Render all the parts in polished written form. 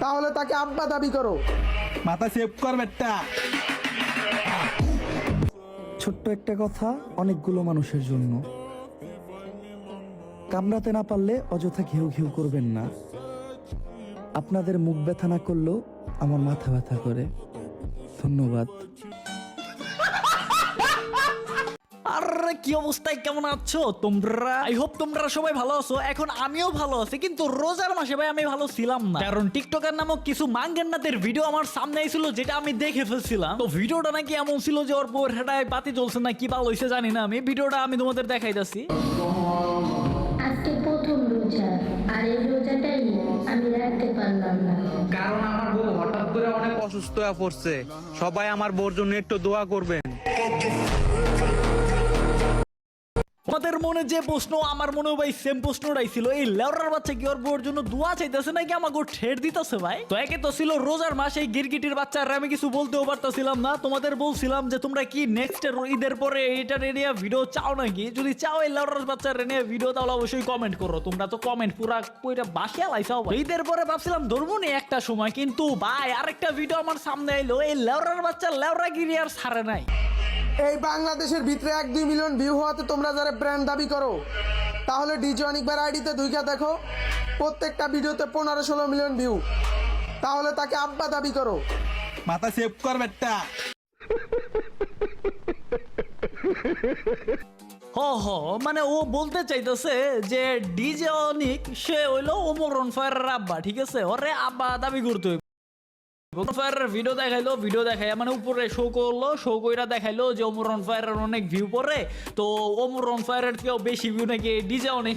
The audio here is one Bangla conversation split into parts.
তাহলে তাকে আব্বা দাবি করো। মাথা সেভ কর বেটা। ছোট্ট একটা কথা অনেকগুলো মানুষের জন্য। কামড়াতে না পারলে অযথা ঘেউ ঘেউ করবেন না। আপনাদের মুখ ব্যথা না করলেও আমার মাথা ব্যথা করে। ধন্যবাদ। আরে কি অবস্থায়, কেমন আছো তোমরা? আই হোপ তোমরা সবাই ভালো আছো। এখন আমিও ভালো আছি, কিন্তু রোজার মাসে ভাই আমি ভালো ছিলাম না, কারণ টিকটকার নামক কিছু মাঙ্গেন্নাতের ভিডিও আমার সামনে আইছিল, যেটা আমি দেখে ফেলছিলাম। তো ভিডিওটা নাকি এমন ছিল যে ওর বউয়ের হেডায় বাতি জ্বলছে না কি ভালো হইছে জানি না। আমি ভিডিওটা তোমাদের দেখাইতাছি। আজকে প্রথম রোজা, আর এই রোজাটাই আমি রাখতে পারলাম না। কারণ আমার বউ হঠাৎ করে অনেক অসুস্থ হয়ে পড়ছে। সবাই আমার বউর জন্য একটু দোয়া করবেন। তোমাদের মনে যে প্রশ্ন, আমার মনে ভাই সেম প্রশ্নটাই ছিল। এই লেওরার বাচ্চা কি ওর বউর জন্য দোয়া চাইতেছে নাকি আমাকে ঠের দিতেছে ভাই? তো একে তো ছিল রোজার মাস, এই গিরগিটির বাচ্চারা আমি কিছু বলতেও পারতাছিলাম না। তোমাদের বলছিলাম যে তোমরা কি নেক্সট ঈদের পরে এইটার নিয়ে ভিডিও চাও নাকি? যদি চাও এই লেওরার বাচ্চার নিয়ে ভিডিও, তাহলে অবশ্যই কমেন্ট করো। তোমরা তো কমেন্ট পুরা কইরা বাসিয়া লাইছাও। ঈদের পরে ভাবছিলাম ধরবো নি একটা সময়, কিন্তু ভাই আরেকটা ভিডিও আমার সামনে এলো। এই লেওরার বাচ্চা লেওরাগিরি আর ছাড়ে নাই। এই বাংলাদেশের ভিতরে 1-2 মিলিয়ন ভিউ হওয়াতে তোমরা যারা ব্র্যান্ড দাবি করো, তাহলে ডিজে অনেকবার আইডিতে ঢুকে দেখো, প্রত্যেকটা ভিডিওতে 15-16 মিলিয়ন ভিউ। তাহলে তাকে আব্বা দাবি করো। মাথা সেভ কর বেটা। মানে ও বলতে চাইতেছে যে ডিজে অনিক সে হইলো ওমর অন ফায়ারের আব্বা, ঠিক আছে? ওরে আব্বা দাবি করতে হইব। ভিডিও দেখাইলো, ভিডিও দেখাই মানে উপরে শো করলো, শো কইরা দেখাইলো যে ওমর অন ফায়ারের অনেক ভিউ পড়ে, তো ওমর অন ফায়ারের থেকেও বেশি ভিউ নাকি ডিজে অনেক।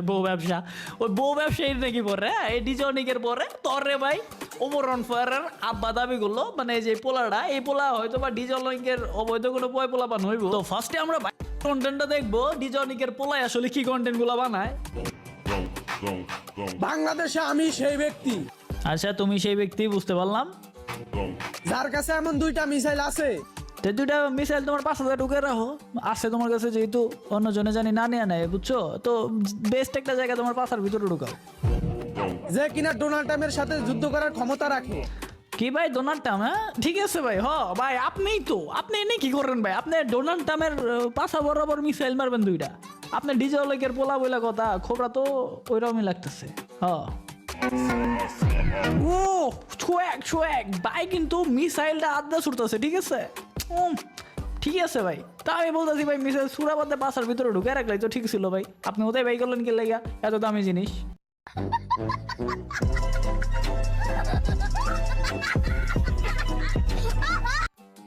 বউ ব্যবসা, ওই বউ ব্যবসায়ী নাকি পরে এই ডিজে অনেকের পরে। তরে ভাই ওমর অন ফায়ারের আব্বা দাবি করলো, মানে যে পোলাটা, এই পোলা হয়তো বা ডিজে অনেকের অবৈধ কোনো পোলা বান হইব। তো ফার্স্টে আমরা কন্টেন্টটা দেখবো ডিজে অনেকের পোলায় আসলে কি কন্টেন্ট গুলা বানায়। বাংলাদেশে আমি সেই ব্যক্তি আচ্ছা, তুমি সেই ব্যক্তি, বুঝতে পারলাম। যার কাছে এমন 2টা মিসাইল আছে। তো 2টা মিসাইল তোমার 5,000 ঢুকে রাখো, আছে তোমার কাছে, যেহেতু অন্য জনে জানি না নিয়ে নেয়, বুঝছো? তো বেস্ট একটা জায়গা তোমার পাশার ভিতরে ঢুকাও। যে কিনা ডোনাল্ড ট্রাম্পের সাথে যুদ্ধ করার ক্ষমতা রাখে। কি ভাই ডোনাল্ড ট্রাম্প? হ্যাঁ ঠিক আছে ভাই। ভাই আপনিই তো, আপনি এনে কি করেন ভাই? আপনি ডোনাল্ড ট্রাম্পের পাশা বরাবর মিসাইল মারবেন 2টা। আপনি ডিজে অলেকের পোলা বইলা কথা, খবরা তো ওইরকমই লাগতেছে। ও ছুয়াক ভাই, কিন্তু মিসাইলটা আদা ছুটতেছে, ঠিক আছে? ঠিক আছে ভাই, তা আমি বলতেছি ভাই মিসাইল সুরাবাদে বাসার ভিতরে ঢুকে রাখলাই তো ঠিক ছিল ভাই। আপনি ওটাই ভাই করলেন কি লাগা এত দামি জিনিস?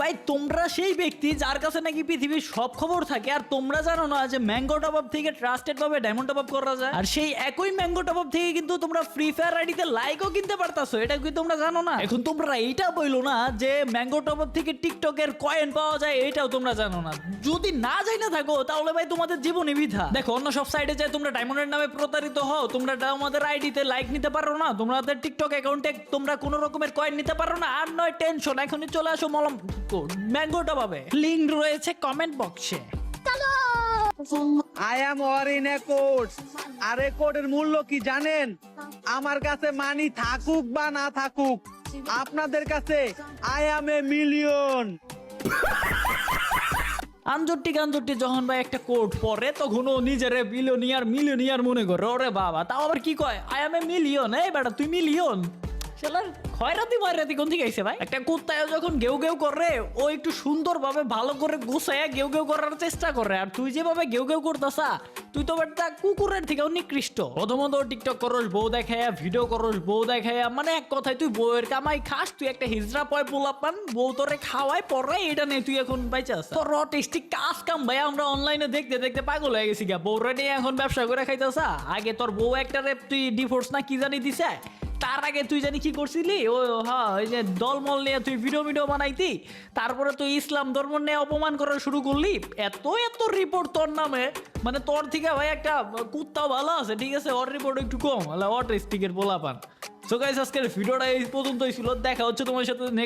ভাই তোমরা সেই ব্যক্তি যার কাছে নাকি পৃথিবীর সব খবর থাকে, আর তোমরা জানো না যে ম্যাঙ্গো টপ আপ থেকে ট্রাস্টেড ভাবে ডায়মন্ড টপ আপ করা যায়। আর সেই একই ম্যাঙ্গো টপ আপ থেকে কিন্তু তোমরা ফ্রি ফায়ার আইডিতে লাইকও কিনতে পারতাছো। এটা কি তোমরা জানো না? এখন তোমরা এইটা বইলো না যে ম্যাঙ্গো টপ আপ থেকে টিকটকের কয়েন পাওয়া যায়, এটাও তোমরা জানো না। যদি না যাই না থাকো, তাহলে ভাই তোমাদের জীবনই বৃথা। দেখো অন্য সব সাইডে যায় তোমরা ডায়মন্ডের নামে প্রতারিত হও, তোমরা আমাদের আইডিতে লাইক নিতে পারো না, তোমাদের টিকটক অ্যাকাউন্টে তোমরা কোনো রকমের কয়েন নিতে পারো না। আর নয় টেনশন, এখনই চলে আসো মলম ম্যাঙ্গো টপ আপে, লিংক রয়েছে কমেন্ট বক্সে। I am wearing a code. আর এই কোডের মূল্য কি জানেন? আমার কাছে মানি থাকুক বা না থাকুক, আপনাদের কাছে আই অ্যাম এ মিলিয়ন। আঞ্জটি যখন ভাই একটা কোড পরে, তখন ও নিজেরে মিলিয়নিয়ার মনে করে। ওরে বাবা, তাও আবার কি কয় আই এম এ মিলিয়ন। এই বেটা তুই মিলিয়ন? শালার খয়রাতি কোন থেকে আইছে ভাই? একটা কুত্তায় যখন গেউ গেউ করে, ও একটু সুন্দরভাবে ভালো করে গুছায় গেউ গেউ করার চেষ্টা করে। আর তুই যেভাবে গেউ গেউ করতাছা, তুই তো একটা কুকুরের থেকেও নিকৃষ্ট। প্রথমত টিকটক করস বউ দেখায়া, ভিডিও করস বউ দেখায়া, মানে এক কথায় তুই বউয়ের কামাই খাস। তুই একটা হিজড়া পয় পোলাপান, বউ তোরে খাওয়ায় পরে, এটা নেই তুই এখন বাইচাস। তোর টেস্টি কাজ কাম ভাই আমরা অনলাইনে দেখতে দেখতে পাগল হয়ে গেছি গা। বউ রেডি এখন ব্যবসা করে খাইতেছা। আগে তোর বউ একটা রে তুই ডিভোর্স না কি জানি দিছে, তার আগে তুই জানি কি করছিলি? ওই যে দলমল নিয়ে তুই ভিডিও বানাইতি, তারপরে তুই ইসলাম ধর্ম নিয়ে অপমান করা শুরু করলি। এত রিপোর্ট তোর নামে, মানে তোর থেকে ভাই একটা কুত্তাও ভালো আছে, ঠিক আছে? ওর রিপোর্ট একটু কম, অটিস্টিকের পোলাপান। সো গাইস, আজকের ভিডিওটা এই পর্যন্তই ছিল। দেখা হচ্ছে তোমার সাথে নেক্সট